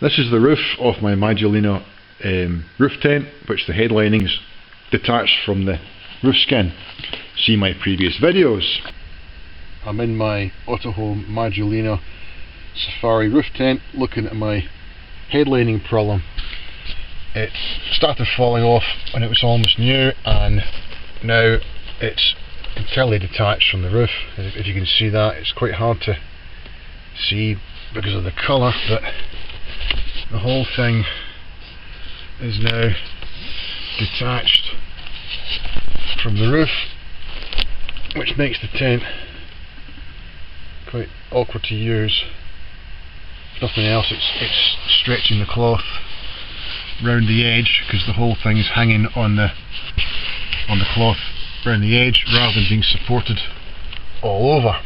This is the roof of my Maggiolina roof tent, which the headlining's detached from the roof skin. See my previous videos. I'm in my Autohome Maggiolina safari roof tent looking at my headlining problem. It started falling off when it was almost new, and now it's entirely detached from the roof. If you can see that, it's quite hard to see because of the colour, but the whole thing is now detached from the roof, which makes the tent quite awkward to use. If nothing else, it's stretching the cloth round the edge, because the whole thing is hanging on the cloth round the edge rather than being supported all over.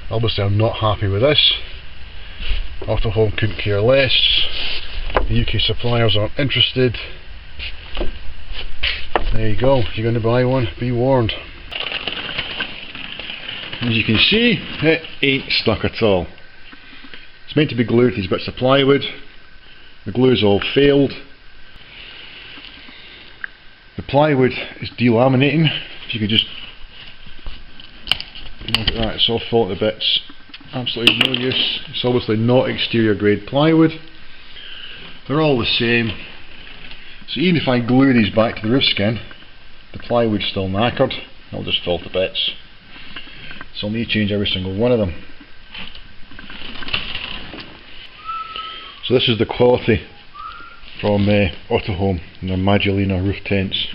Obviously I'm not happy with this. Autohome couldn't care less. The UK suppliers aren't interested. There you go, if you're going to buy one, be warned. As you can see, it ain't stuck at all. It's meant to be glued to these bits of plywood. The glue's all failed. The plywood is delaminating. If you could just look at that, it's all falling to bits. Absolutely no use. It's obviously not exterior grade plywood. They're all the same. So even if I glue these back to the roof skin, the plywood's still knackered. It'll just fall to bits. So I'll need to change every single one of them. So this is the quality from Autohome and their Maggiolina roof tents.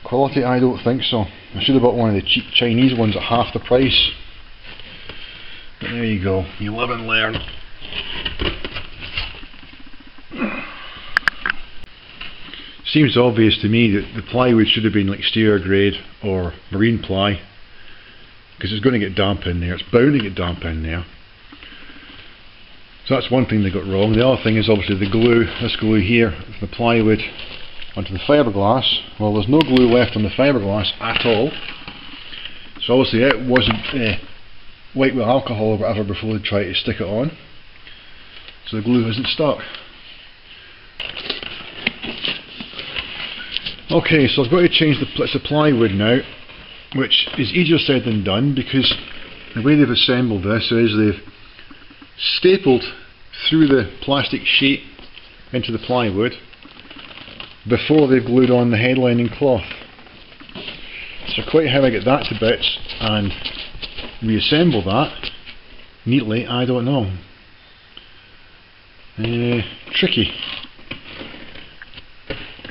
Quality? I don't think so. I should have bought one of the cheap Chinese ones at half the price. But there you go, you live and learn. Seems obvious to me that the plywood should have been like exterior grade or marine ply, because it's going to get damp in there, it's bound to get damp in there. So that's one thing they got wrong. The other thing is obviously the glue, this glue here, the plywood onto the fiberglass. Well, there's no glue left on the fiberglass at all. So obviously it wasn't white with alcohol or whatever before they tried to stick it on. So the glue isn't stuck. Okay, so I've got to change the bits of plywood now, which is easier said than done, because the way they've assembled this is they've stapled through the plastic sheet into the plywood before they've glued on the headlining cloth. So quite how I get that to bits and reassemble that neatly, I don't know. Tricky.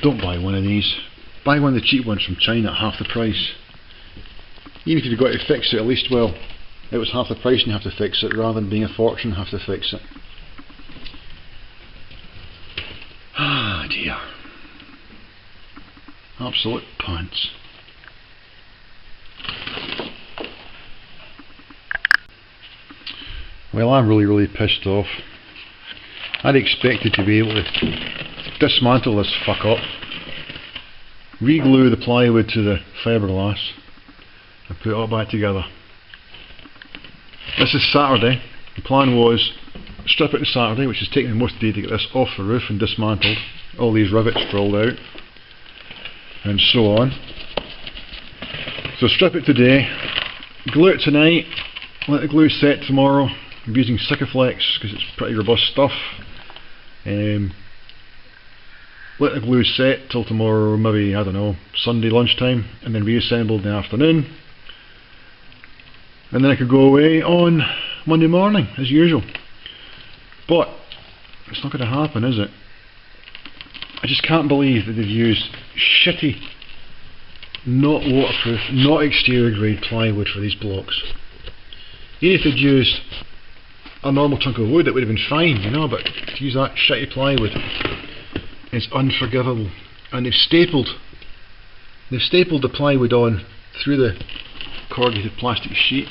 Don't buy one of these. Buy one of the cheap ones from China at half the price. Even if you've got to fix it, at least, well, it was half the price and you have to fix it, rather than being a fortune and have to fix it. Ah dear. Absolute pants. Well, I'm really pissed off. I'd expected to be able to dismantle this fuck up, re-glue the plywood to the fiberglass and put it all back together. This is Saturday. The plan was strip it on Saturday, which is taking me most of the day to get this off the roof and dismantled, all these rivets rolled out and so on. So strip it today, glue it tonight, let the glue set tomorrow. I'm using Sikaflex because it's pretty robust stuff. Let the glue set till tomorrow, maybe, I don't know, Sunday lunchtime, and then reassemble in the afternoon. And then I could go away on Monday morning, as usual. But it's not going to happen, is it? I just can't believe that they've used shitty, not waterproof, not exterior grade plywood for these blocks. Even if they'd used a normal chunk of wood, it would have been fine, you know, but to use that shitty plywood is unforgivable. And they've stapled the plywood on through the corrugated plastic sheet.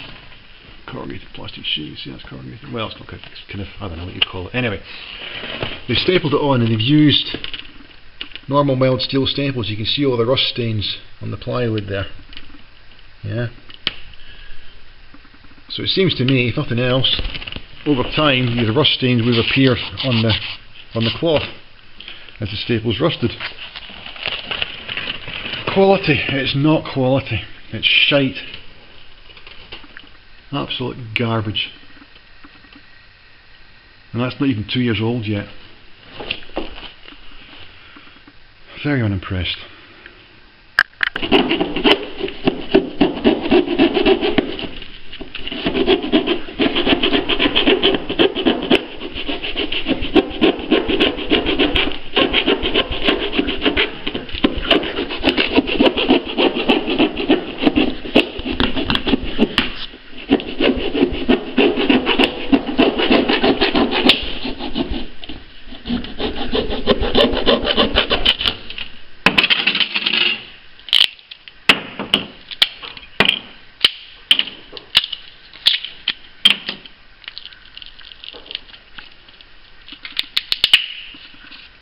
Corrugated plastic sheet, you see that's corrugated? Well, it's not kind of, I don't know what you call it. Anyway, they've stapled it on and they've used normal mild steel staples. You can see all the rust stains on the plywood there. Yeah. So it seems to me, if nothing else, over time these rust stains will appear on the cloth as the staple's rusted. Quality, it's not quality, it's shite. Absolute garbage. And that's not even 2 years old yet. Very unimpressed.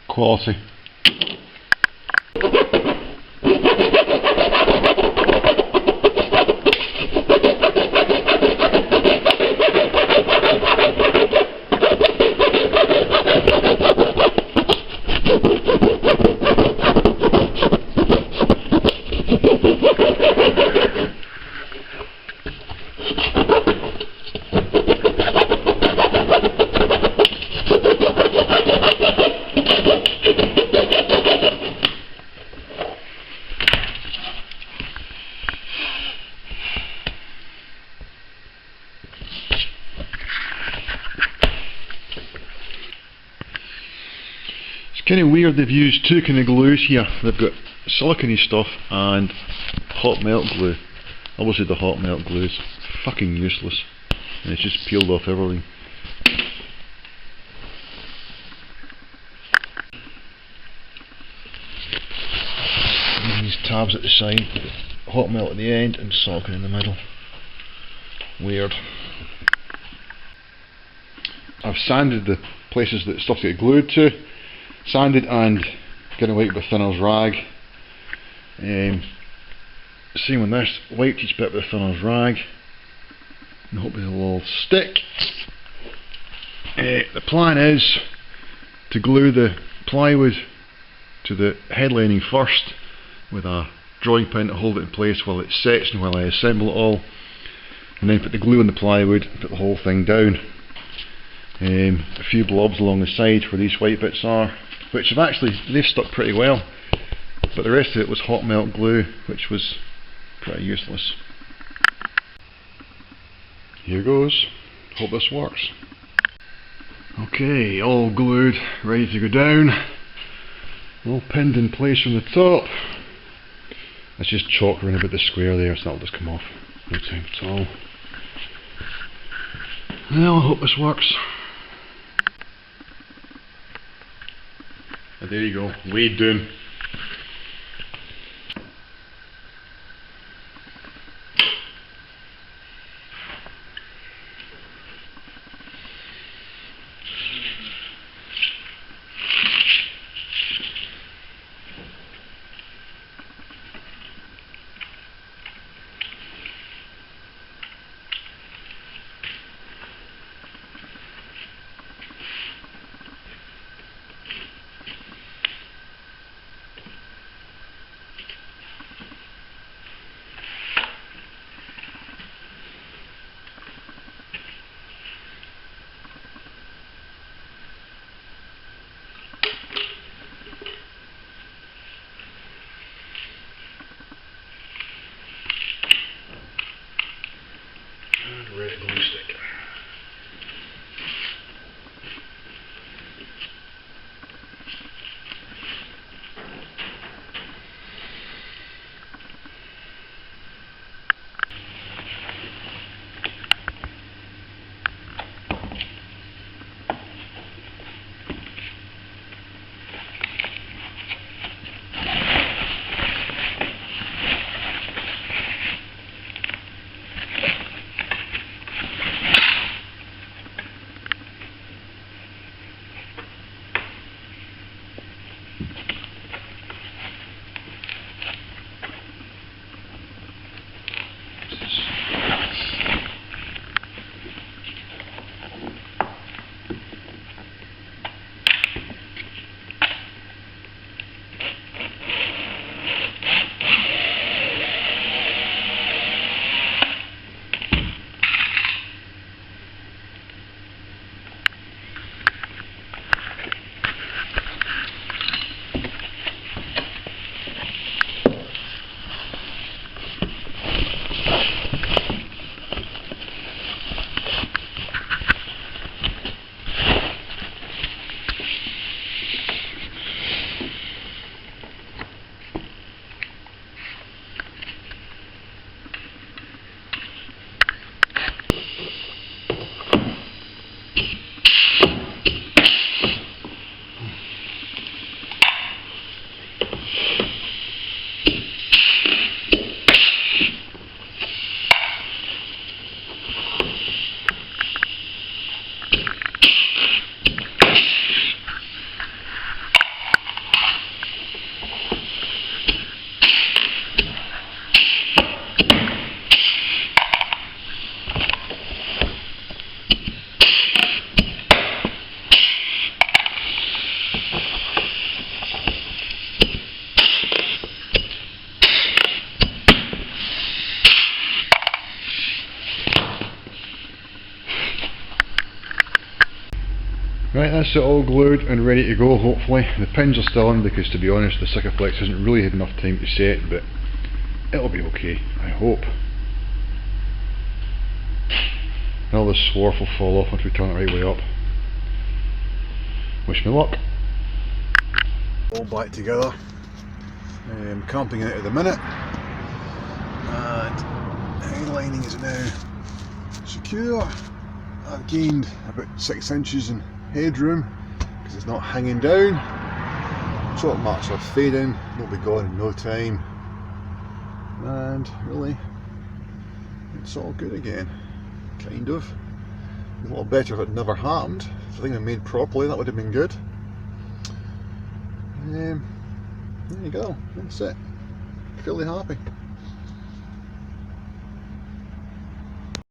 Quality. Kind of weird they've used two kind of glues here. They've got silicone stuff and hot melt glue. Obviously the hot melt glue is fucking useless and it's just peeled off everything. And these tabs at the side, hot melt at the end and silicone in the middle. Weird. I've sanded the places that stuff get glued to. Sanded and getting wiped with thinner's rag. Same with this, wiped each bit with thinner's rag and hopefully it'll all stick. The plan is to glue the plywood to the head lining first with a drawing pin to hold it in place while it sets and while I assemble it all, and then put the glue on the plywood and put the whole thing down. A few blobs along the side where these white bits are, which have actually, they've stuck pretty well, but the rest of it was hot melt glue, which was pretty useless. Here goes, hope this works. Okay, all glued, ready to go down, all pinned in place from the top. Let's just chalk around about the square there so that'll just come off, no time at all. Well, I hope this works. And there you go, laid down. Right, that's it all glued and ready to go hopefully. The pins are still in because, to be honest, the Sikaflex hasn't really had enough time to set, but it'll be okay, I hope. All this swarf will fall off once we turn it right way up. Wish me luck. All back together. Camping in it at the minute. And the head lining is now secure. I've gained about 6 inches in headroom because it's not hanging down. Chalk marks are fading, they'll be gone in no time. And really, it's all good again. Kind of. A little better if it never happened. If the thing had been made properly, that would have been good. There you go, that's it. Fairly happy.